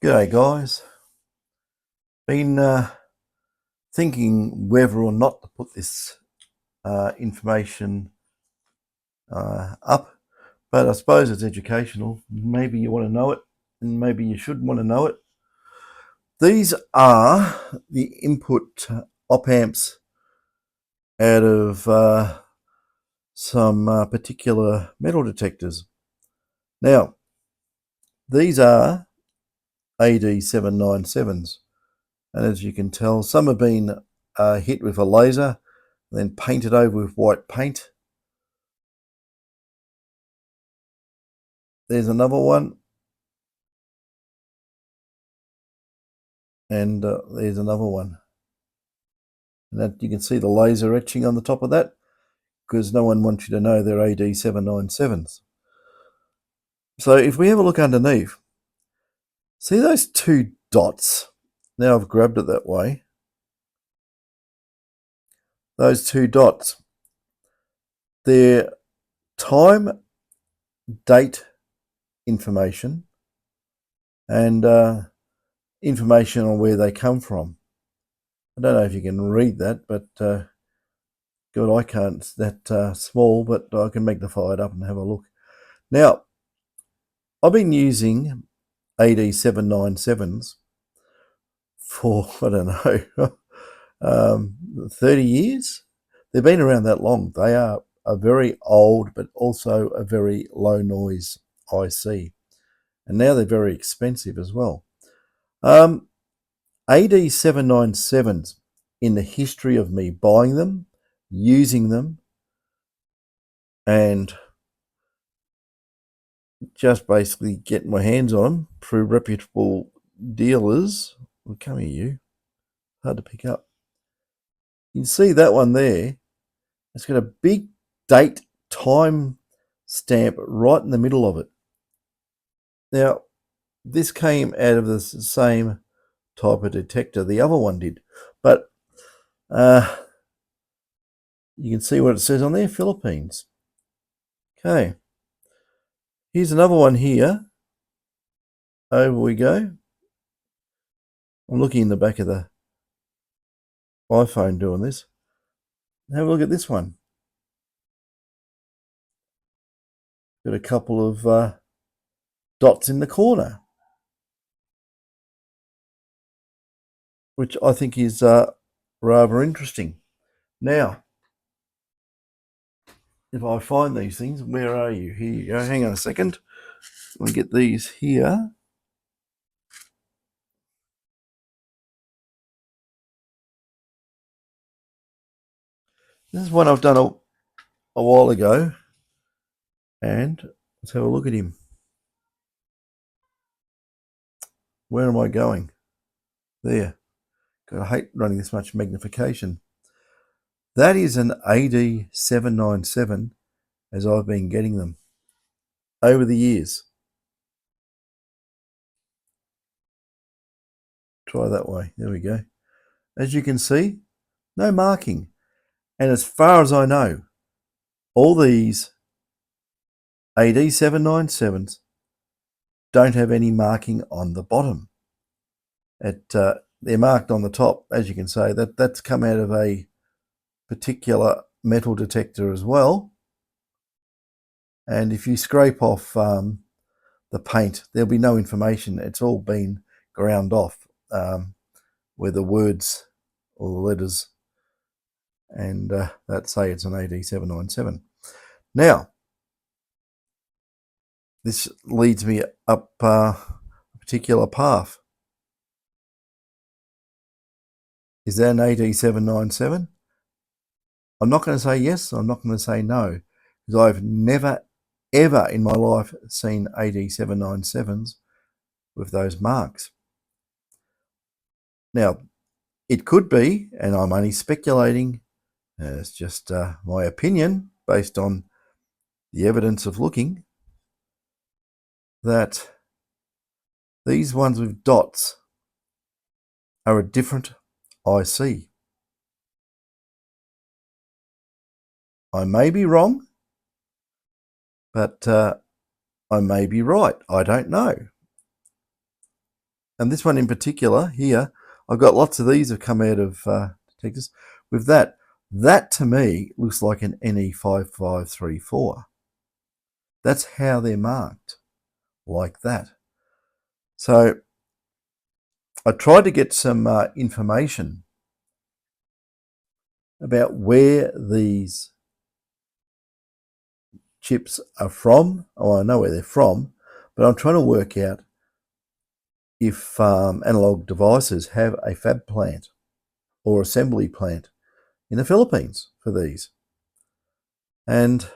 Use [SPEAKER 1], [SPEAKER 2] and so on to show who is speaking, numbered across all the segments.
[SPEAKER 1] G'day guys. Been thinking whether or not to put this information up, but I suppose it's educational. Maybe you want to know it, and maybe you should want to know it. These are the input opamps out of some particular metal detectors. Now, these are AD797s, and as you can tell, some have been hit with a laser, then painted over with white paint. There's another one, and there's another one. And that you can see the laser etching on the top of that, because no one wants you to know they're AD797s. So if we have a look underneath, see those two dots? Now I've grabbed it that way. Those two dots, they're time, date information, and information on where they come from. I don't know if you can read that, but God, I can't. It's that small, but I can magnify it up and have a look. Now, I've been using AD797s for, I don't know, 30 years. They've been around that long. They are a very old, but also a very low noise IC. And now they're very expensive as well. AD797s, in the history of me buying them, using them, and just basically getting my hands on them through reputable dealers. Well, come here, you. Hard to pick up. You can see that one there. It's got a big date time stamp right in the middle of it. Now, this came out of the same type of detector the other one did, but you can see what it says on there, Philippines. Okay, here's another one here. Over we go. I'm looking in the back of the iPhone doing this. Have a look at this one. Got a couple of dots in the corner, which I think is rather interesting. Now, if I find these things, where are you? Here you go. Hang on a second. Let me get these here. This is one I've done a while ago, and let's have a look at him. Where am I going? There. God, I hate running this much magnification. That is an AD797 as I've been getting them over the years. Try that way. There we go. As you can see, no marking. And as far as I know, all these AD797s don't have any marking on the bottom. They're marked on the top, as you can say. That's come out of a particular metal detector as well. And if you scrape off the paint, there'll be no information. It's all been ground off where the words or the letters, and that say it's an AD797. Now, this leads me up a particular path. Is that an AD797? I'm not going to say yes, I'm not going to say no, because I've never, ever in my life seen AD797s with those marks. Now, it could be, and I'm only speculating, it's just my opinion based on the evidence of looking, that these ones with dots are a different IC. I may be wrong, but I may be right. I don't know. and this one in particular here, I've got lots of these have come out of detectors. With that to me looks like an NE5534. That's how they're marked, like that. So I tried to get some information about where these chips are from. Oh, I know where they're from, but I'm trying to work out if analog devices have a fab plant or assembly plant in the Philippines for these. And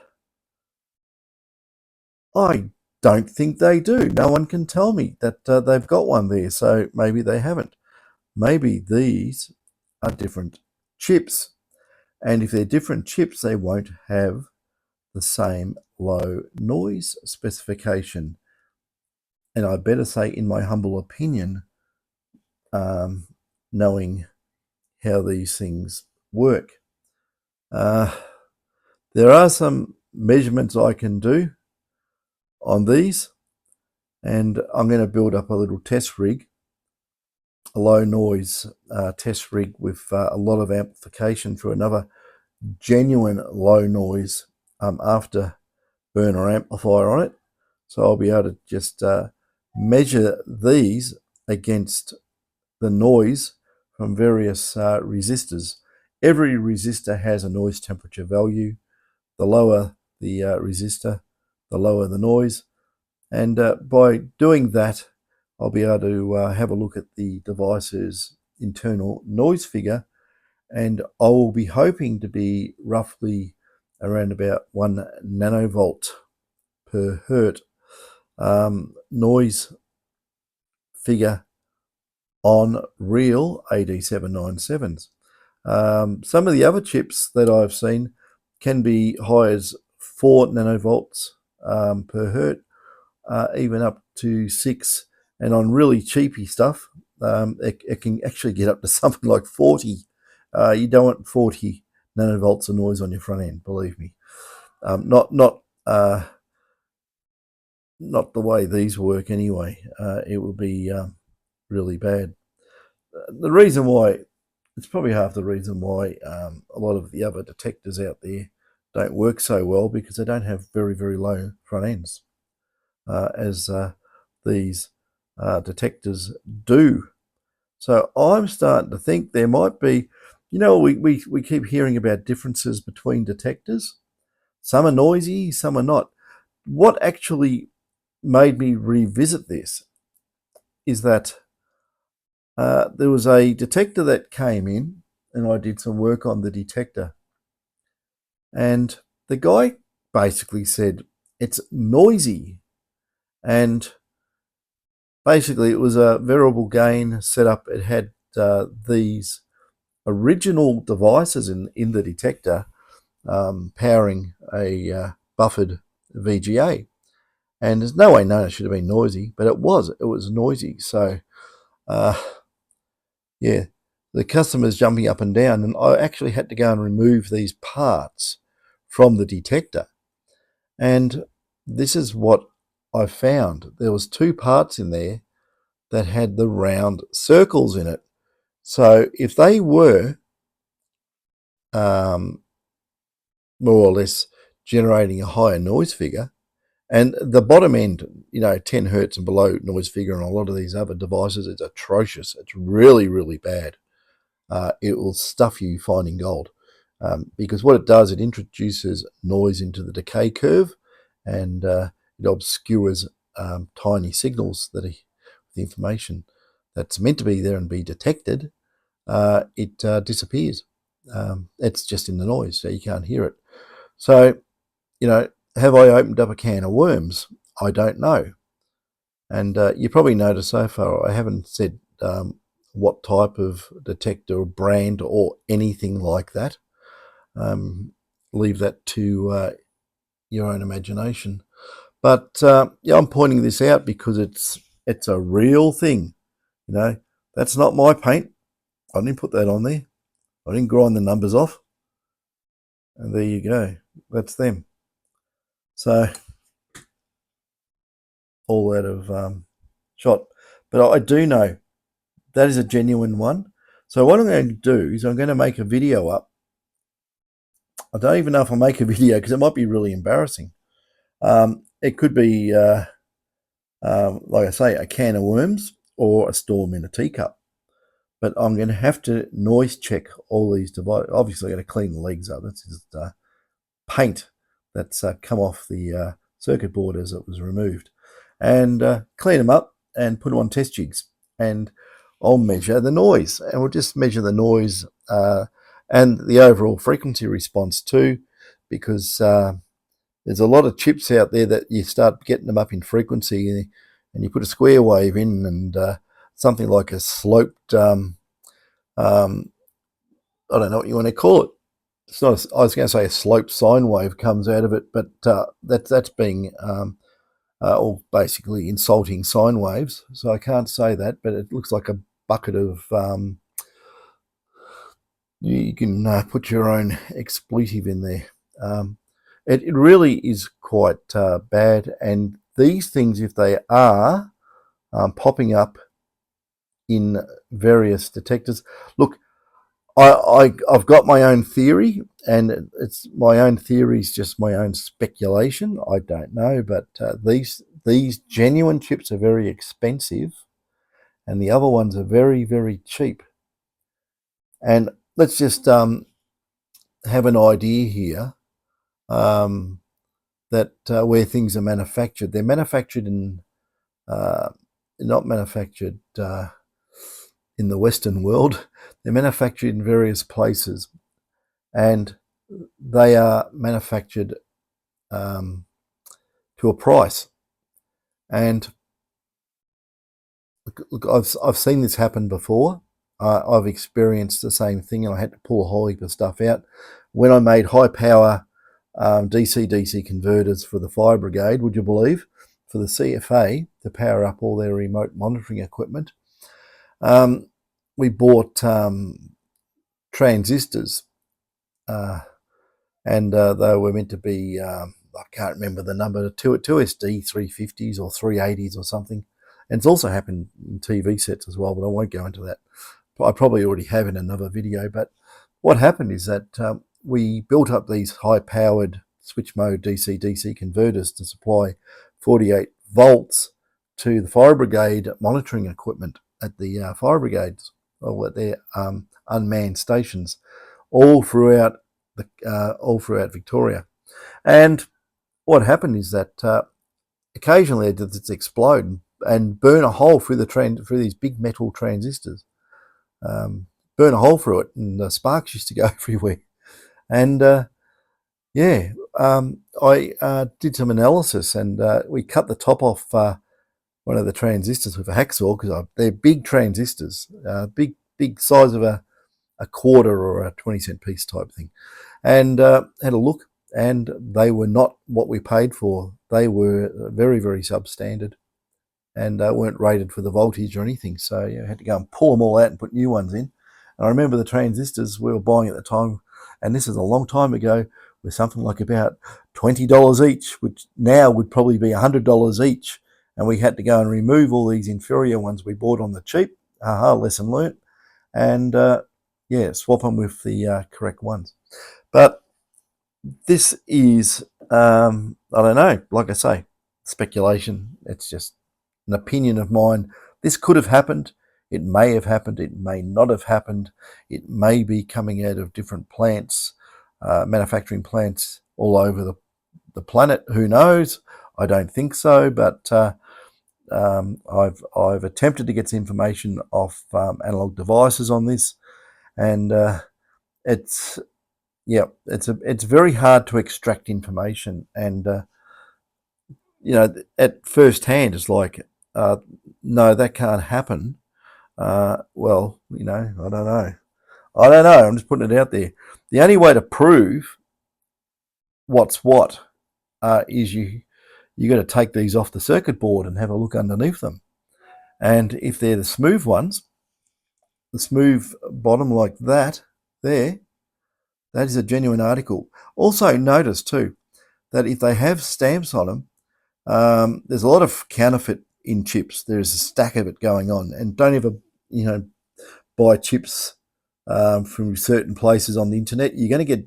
[SPEAKER 1] I don't think they do. No one can tell me that they've got one there, so maybe they haven't. Maybe these are different chips, and if they're different chips, they won't have the same low noise specification. And I better say, in my humble opinion, knowing how these things work. There are some measurements I can do on these, and I'm going to build up a little test rig, a low noise test rig with a lot of amplification for another genuine low noise afterburner amplifier on it. So I'll be able to just measure these against the noise from various resistors. Every resistor has a noise temperature value. The lower the resistor, the lower the noise. And by doing that, I'll be able to have a look at the device's internal noise figure, and I will be hoping to be roughly around about 1 nanovolt per hertz noise figure on real AD797s. Some of the other chips that I've seen can be high as 4 nanovolts per hertz, even up to 6. And on really cheapy stuff, it can actually get up to something like 40. You don't want 40 nanovolts of noise on your front end, believe me. Not the way these work anyway. It would be really bad. The reason why, it's probably half the reason why a lot of the other detectors out there don't work so well, because they don't have very, very low front ends, as these detectors do. So I'm starting to think there might be, we keep hearing about differences between detectors. Some are noisy, some are not. What actually made me revisit this is that there was a detector that came in, and I did some work on the detector. And the guy basically said, it's noisy. And basically, it was a variable gain setup. It had these original devices in the detector powering a buffered VGA. And there's no way known it should have been noisy, but it was. It was noisy. So, yeah, the customer's jumping up and down, and I actually had to go and remove these parts from the detector. And this is what I found. There was 2 parts in there that had the round circles in it. So if they were more or less generating a higher noise figure, and the bottom end, 10 hertz and below noise figure on a lot of these other devices is atrocious. It's really, really bad. It will stuff you finding gold, because what it does, it introduces noise into the decay curve, and it obscures tiny signals that are the information that's meant to be there and be detected. It disappears. It's just in the noise, so you can't hear it. So, have I opened up a can of worms? I don't know. And you probably noticed so far I haven't said what type of detector or brand or anything like that. Leave that to your own imagination. But yeah, I'm pointing this out because it's a real thing. That's not my paint. I didn't put that on there. I didn't grind the numbers off. And there you go. That's them. So all out of shot. but I do know that is a genuine one. So what I'm going to do is I'm going to make a video up. I don't even know if I'll make a video because it might be really embarrassing. It could be, like I say, a can of worms or a storm in a teacup. But I'm going to have to noise check all these devices. Obviously, I'm going to clean the legs up. That's just paint that's come off the circuit board as it was removed. And clean them up and put them on test jigs. And I'll measure the noise. And we'll just measure the noise and the overall frequency response too, because there's a lot of chips out there that you start getting them up in frequency and you put a square wave in and something like a sloped, I don't know what you want to call it. It's not. I was going to say a sloped sine wave comes out of it, but that's being all basically insulting sine waves. So I can't say that, but it looks like a bucket of. You can put your own expletive in there. It really is quite bad, and these things, if they are popping up in various detectors, look. I've got my own theory, and it's my own theory is just my own speculation. I don't know, but these genuine chips are very expensive, and the other ones are very, very cheap. And let's just have an idea here that where things are manufactured. They're manufactured in not manufactured in the Western world. They're manufactured in various places, and they are manufactured to a price. And look, I've seen this happen before. I've experienced the same thing, and I had to pull a whole heap of stuff out. When I made high power DC-DC converters for the fire brigade, would you believe, for the CFA to power up all their remote monitoring equipment, we bought transistors, and they were meant to be, I can't remember the number, 2SD 350s or 380s or something. And it's also happened in TV sets as well, but I won't go into that. I probably already have in another video. But what happened is that we built up these high-powered switch mode DC-DC converters to supply 48 volts to the fire brigade monitoring equipment at the fire brigades, or at their unmanned stations, all throughout Victoria. And what happened is that occasionally it just explode and burn a hole through through these big metal transistors. Burn a hole through it, and the sparks used to go everywhere. And I did some analysis, and we cut the top off one of the transistors with a hacksaw, because they're big transistors, big size of a quarter or a 20-cent piece type thing, and had a look, and they were not what we paid for. They were very, very substandard, and weren't rated for the voltage or anything. So I had to go and pull them all out and put new ones in. And I remember the transistors we were buying at the time, and this is a long time ago, were something like about $20 each, which now would probably be $100 each. And we had to go and remove all these inferior ones we bought on the cheap. Lesson learnt. And swap them with the correct ones. But this is, I don't know, like I say, speculation. It's just an opinion of mine. This could have happened. It may have happened. It may not have happened. It may be coming out of different plants, manufacturing plants all over the planet. Who knows? I don't think so, but I've attempted to get some information off Analog Devices on this, and it's very hard to extract information, and at first hand it's like, no, that can't happen. Well, I don't know. I'm just putting it out there. The only way to prove what's what is you got to take these off the circuit board and have a look underneath them. And if they're the smooth ones, the smooth bottom like that there, that is a genuine article. Also notice too that if they have stamps on them, there's a lot of counterfeit in chips. There's a stack of it going on, and don't ever, buy chips from certain places on the internet. You're going to get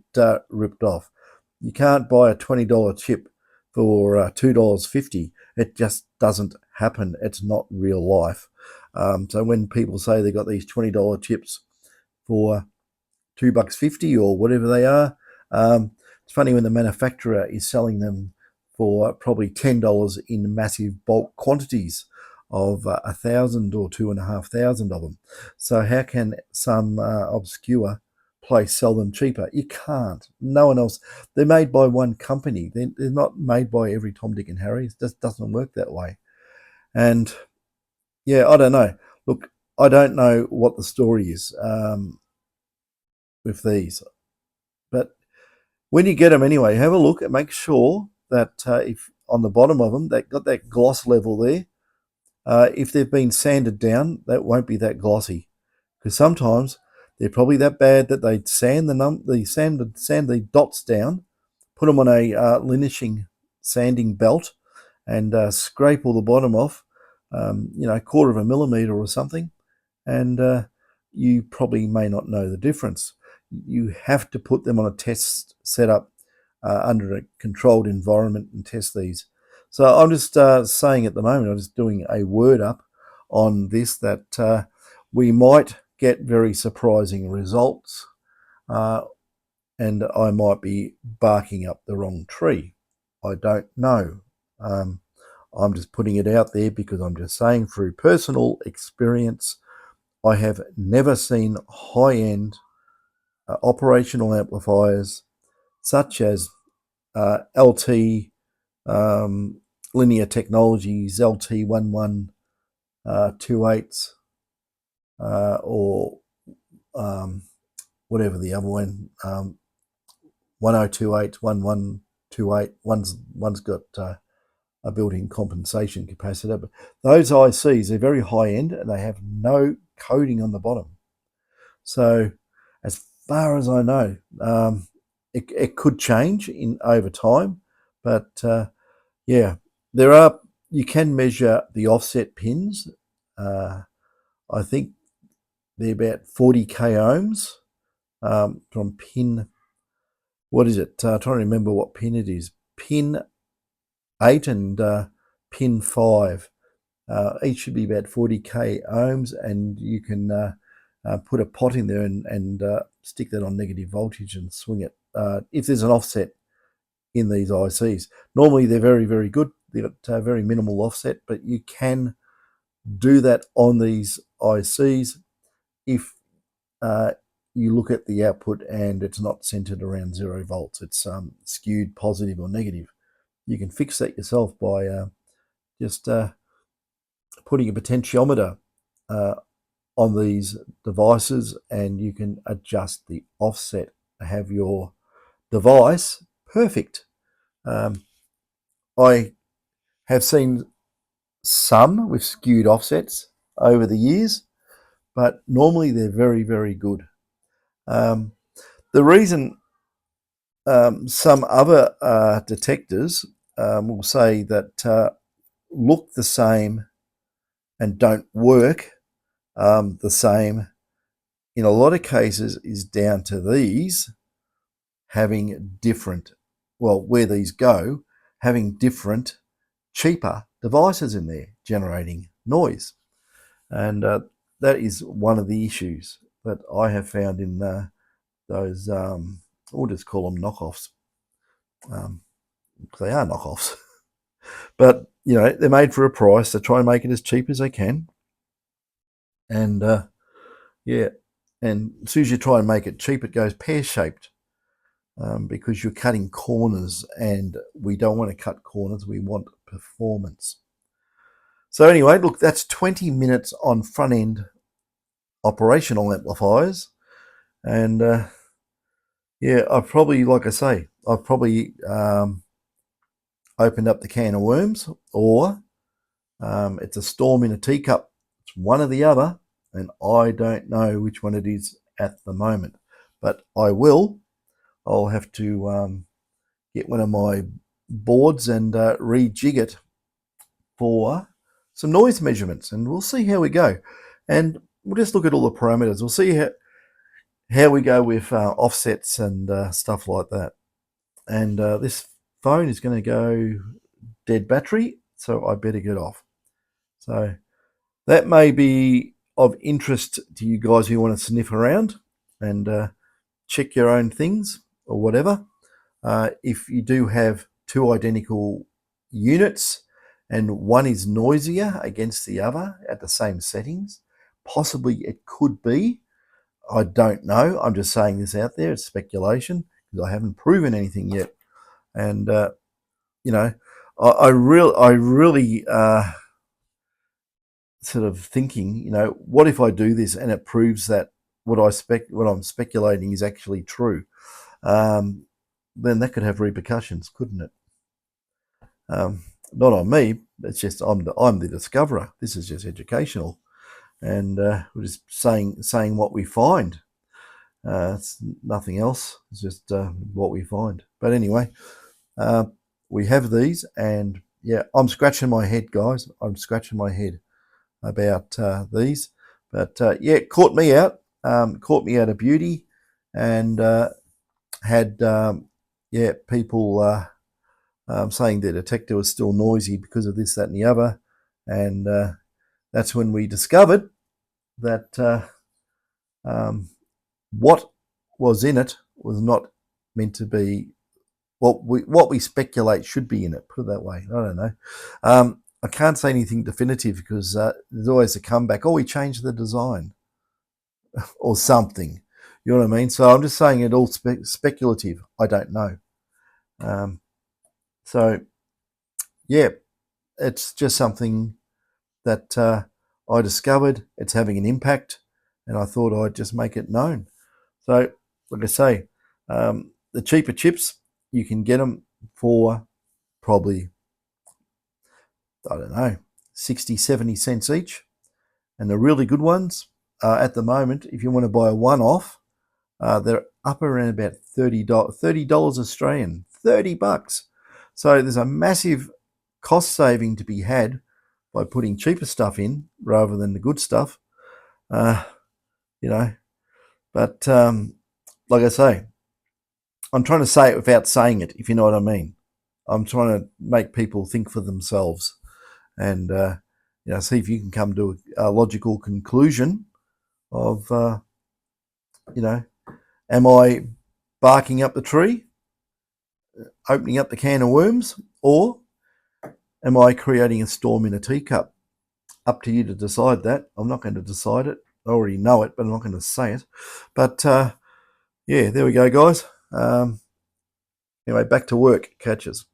[SPEAKER 1] ripped off. You can't buy a $20 chip for $2.50. It just doesn't happen. It's not real life. So when people say they got these $20 chips for $2.50 or whatever they are, it's funny when the manufacturer is selling them for probably $10 in massive bulk quantities of 1,000 or 2,500 of them. So how can some obscure place sell them cheaper? You can't. No one else. They're made by one company. They're not made by every Tom, Dick and Harry. It just doesn't work that way. And yeah, I don't know. Look, I don't know what the story is with these, but when you get them anyway, have a look and make sure that if on the bottom of them, they've got that gloss level there. If they've been sanded down, that won't be that glossy, because sometimes they're probably that bad that they sand the dots down, put them on a linishing sanding belt, and scrape all the bottom off, a quarter of a millimeter or something, and you probably may not know the difference. You have to put them on a test setup under a controlled environment and test these. So I'm just saying at the moment, I'm just doing a word up on this, that we might get very surprising results, and I might be barking up the wrong tree. I don't know. I'm just putting it out there because I'm just saying through personal experience, I have never seen high-end operational amplifiers such as LT Linear Technologies LT1128s or whatever the other one, 1028, 1128. One's got a built-in compensation capacitor, but those ICs are very high-end and they have no coating on the bottom. So as far as I know, it could change over time, but yeah, you can measure the offset pins. I think they're about 40k ohms from pin. What is it? Trying to remember what pin it is. Pin 8 and pin 5. Each should be about 40k ohms, and you can put a pot in there and stick that on negative voltage and swing it. If there's an offset in these ICs, normally they're very, very good. They've got very minimal offset, but you can do that on these ICs if you look at the output and it's not centered around 0 volts. It's skewed positive or negative. You can fix that yourself by just putting a potentiometer on these devices, and you can adjust the offset to have your device perfect. I have seen some with skewed offsets over the years, but normally they're very, very good. The reason some other detectors will say that look the same and don't work the same in a lot of cases is down to these having different, where these go, having different, cheaper devices in there generating noise. And that is one of the issues that I have found in those, we'll just call them knockoffs. They are knockoffs. But, they're made for a price. They try and make it as cheap as they can. And, yeah, and as soon as you try and make it cheap, it goes pear-shaped because you're cutting corners, and we don't want to cut corners. We want performance. So anyway, look, that's 20 minutes on front-end operational amplifiers. And, yeah, I've probably, like I say, opened up the can of worms, or it's a storm in a teacup. It's one or the other, and I don't know which one it is at the moment. But I'll have to get one of my boards and rejig it for some noise measurements, and we'll see how we go. And we'll just look at all the parameters. We'll see how we go with offsets and stuff like that. And this phone is going to go dead battery, so I better get off. So that may be of interest to you guys who want to sniff around and check your own things or whatever. If you do have two identical units and one is noisier against the other at the same settings, possibly it could be. I don't know. I'm just saying this out there. It's speculation because I haven't proven anything yet. And you know, I really sort of thinking, you know, what if I do this and it proves that what I'm speculating is actually true? Then that could have repercussions, couldn't it? Not on me. It's just I'm the discoverer. This is just educational, and we're just saying what we find. It's nothing else. It's just what we find. But anyway, we have these, and yeah, I'm scratching my head, guys. I'm scratching my head about these. But yeah, it caught me out of beauty, and had yeah, people saying the detector was still noisy because of this, that, and the other. And that's when we discovered that what was in it was not meant to be what we speculate should be in it. Put it that way. I don't know. I can't say anything definitive because there's always a comeback. Oh, we changed the design or something. You know what I mean? So I'm just saying it all speculative. I don't know. So yeah, it's just something that I discovered. It's having an impact, and I thought I'd just make it known. So, like I say, the cheaper chips, you can get them for probably, I don't know, 60, 70 cents each. And the really good ones, at the moment, if you want to buy a one-off, they're up around about $30 Australian, $30. So there's a massive cost saving to be had by putting cheaper stuff in rather than the good stuff. You know, but like I say, I'm trying to say it without saying it, if you know what I mean. I'm trying to make people think for themselves and you know, see if you can come to a logical conclusion of you know, am I barking up the tree, opening up the can of worms, or am I creating a storm in a teacup? Up to you to decide that. I'm not going to decide it. I already know it, but I'm not going to say it. But yeah, there we go, guys. Anyway, back to work. Catches.